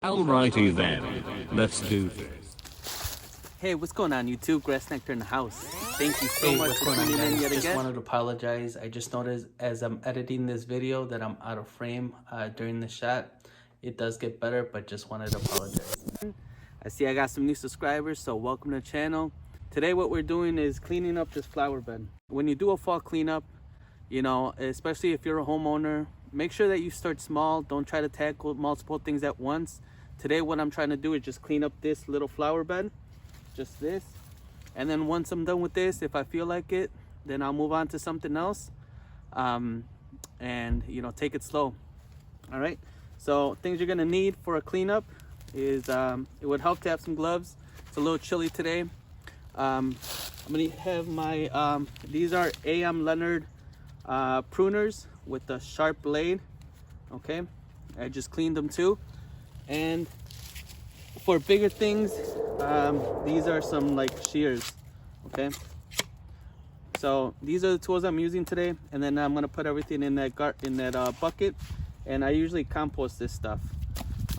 Alrighty then, let's do this. Hey, what's going on YouTube? GrassNectar in the house. Thank you so much for tuning in yet again. Just wanted to apologize. I just noticed as I'm editing this video that I'm out of frame during the shot. It does get better, but just wanted to apologize. I see I got some new subscribers, so welcome to the channel. Today what we're doing is cleaning up this flower bed. When you do a fall cleanup, you know, especially if you're a homeowner, make sure that you start small. Don't try to tackle multiple things at once. Today what I'm trying to do is just clean up this little flower bed. Just this, and then once I'm done with this, if I feel like it, then I'll move on to something else, and you know, take it slow. All right, so things you're gonna need for a cleanup is it would help to have some gloves. It's a little chilly today. I'm gonna have my these are A.M. Leonard pruners with a sharp blade. Okay, I just cleaned them too. And for bigger things, these are some like shears. Okay, so these are the tools I'm using today, and then I'm gonna put everything in that bucket, and I usually compost this stuff.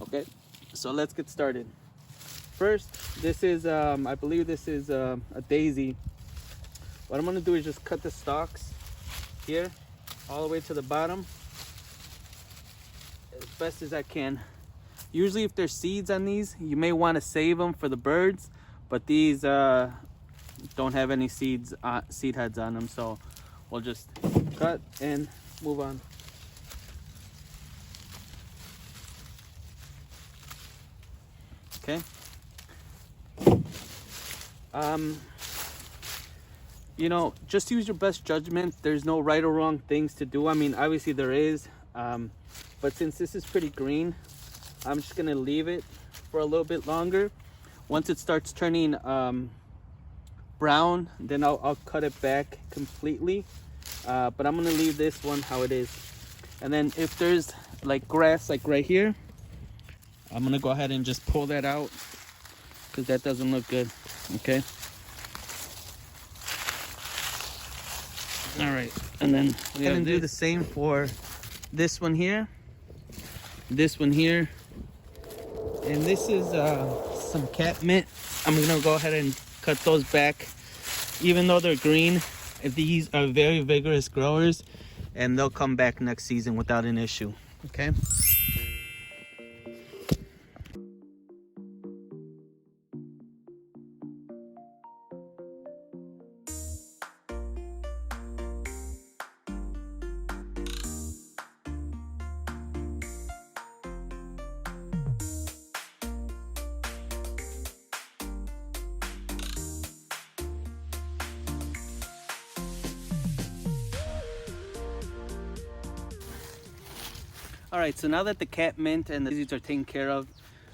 Okay, so let's get started. First, this is I believe this is a daisy. What I'm gonna do is just cut the stalks here all the way to the bottom as best as I can. Usually if there's seeds on these, you may want to save them for the birds, but these don't have any seed heads on them, so we'll just cut and move on. Okay. You know, just use your best judgment. There's no right or wrong things to do. I mean, obviously there is, but since this is pretty green, I'm just gonna leave it for a little bit longer. Once it starts turning brown, then I'll cut it back completely. But I'm gonna leave this one how it is. And then if there's like grass like right here, I'm gonna go ahead and just pull that out because that doesn't look good. Okay. All right, and then we're gonna do the same for this one here, this one here. And this is some catmint. I'm gonna go ahead and cut those back. Even though they're green, these are very vigorous growers, and they'll come back next season without an issue. Okay. All right, so now that the catmint and the daisies are taken care of,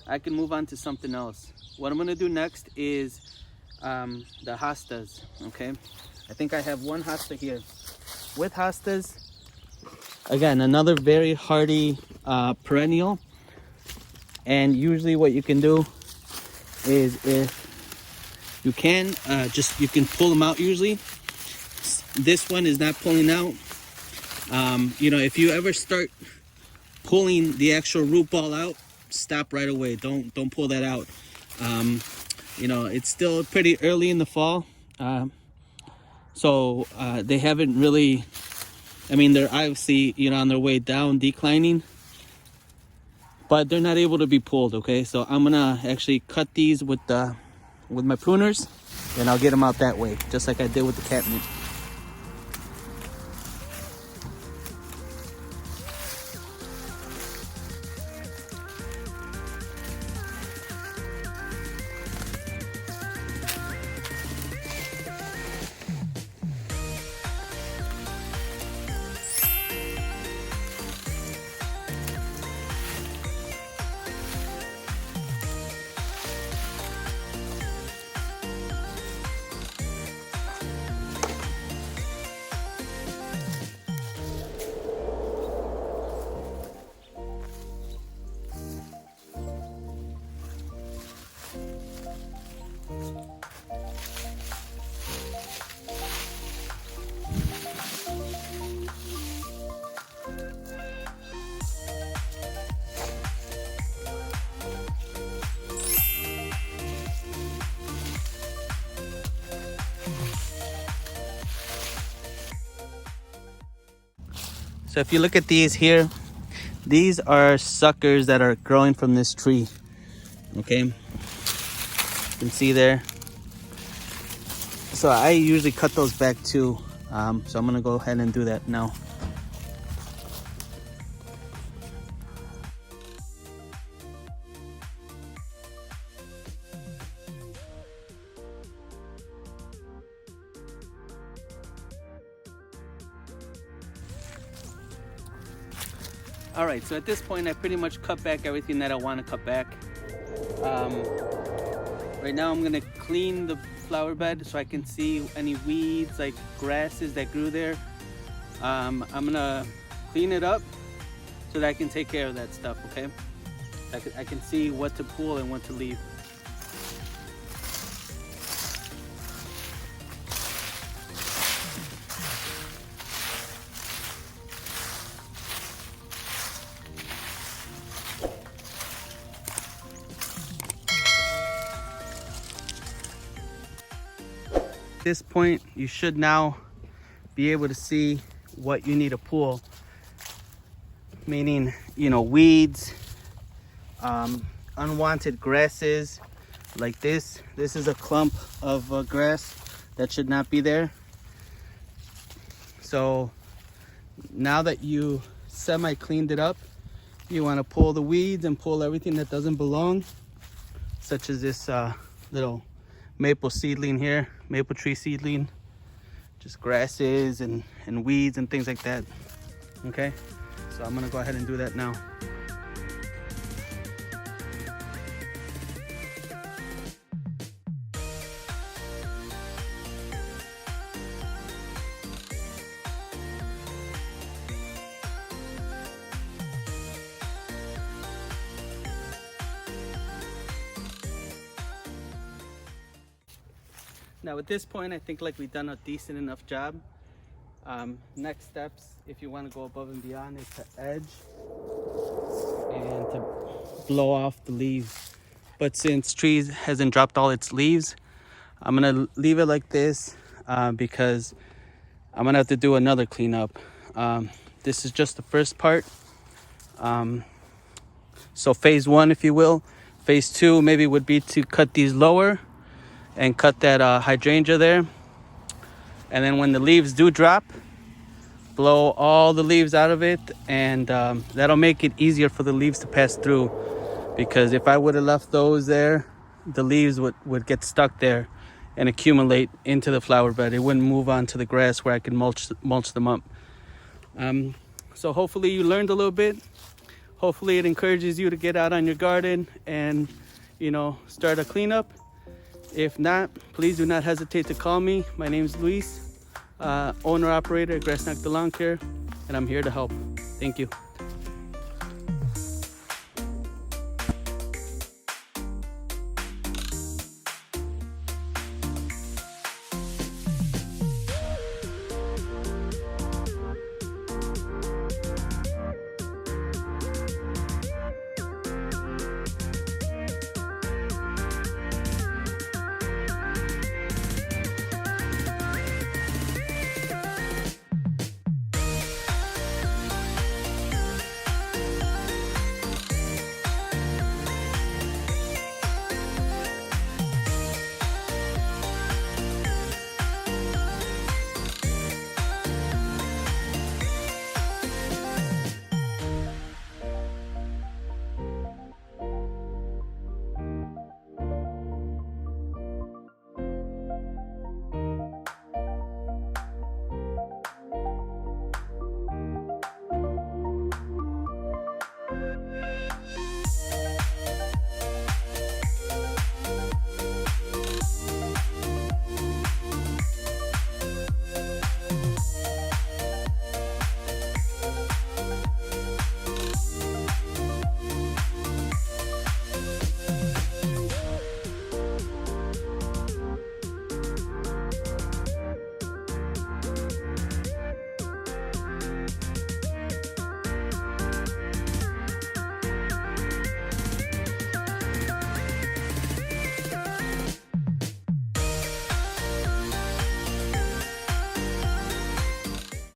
I can move on to something else. What I'm gonna do next is the hostas, okay? I think I have one hosta here. With hostas, again, another very hardy perennial. And usually what you can do is, if you can, you can pull them out usually. This one is not pulling out. You know, if you ever start pulling the actual root ball out, stop right away. Don't pull that out. You know, it's still pretty early in the fall, so they haven't really, I mean, they're obviously, you know, on their way down, declining, but they're not able to be pulled. Okay, so I'm gonna actually cut these with my pruners, and I'll get them out that way, just like I did with the catnip. So if you look at these here, these are suckers that are growing from this tree. Okay, you can see there. So I usually cut those back too. So I'm gonna go ahead and do that now. All right, so at this point, I pretty much cut back everything that I want to cut back. Right now, I'm gonna clean the flower bed so I can see any weeds, like grasses that grew there. I'm gonna clean it up so that I can take care of that stuff, okay? I can see what to pull and what to leave. At this point, you should now be able to see what you need to pull, meaning, you know, weeds, unwanted grasses like this. This is a clump of grass that should not be there. So now that you semi cleaned it up, you want to pull the weeds and pull everything that doesn't belong, such as this little maple seedling here, maple tree seedling, just grasses and weeds and things like that. Okay, so I'm gonna go ahead and do that now. Now at this point, I think like we've done a decent enough job. Next steps, if you want to go above and beyond, is to edge and to blow off the leaves. But since trees hasn't dropped all its leaves, I'm gonna leave it like this because I'm gonna have to do another cleanup. This is just the first part. So phase one, if you will. Phase two maybe would be to cut these lower and cut that hydrangea there. And then when the leaves do drop, blow all the leaves out of it, and that'll make it easier for the leaves to pass through. Because if I would have left those there, the leaves would get stuck there and accumulate into the flower bed. It wouldn't move on to the grass where I can mulch them up. So hopefully you learned a little bit. Hopefully it encourages you to get out on your garden and, you know, start a cleanup. If not, please do not hesitate to call me. My name is Luis, owner-operator at GrassNectar Lawn Care, and I'm here to help. Thank you.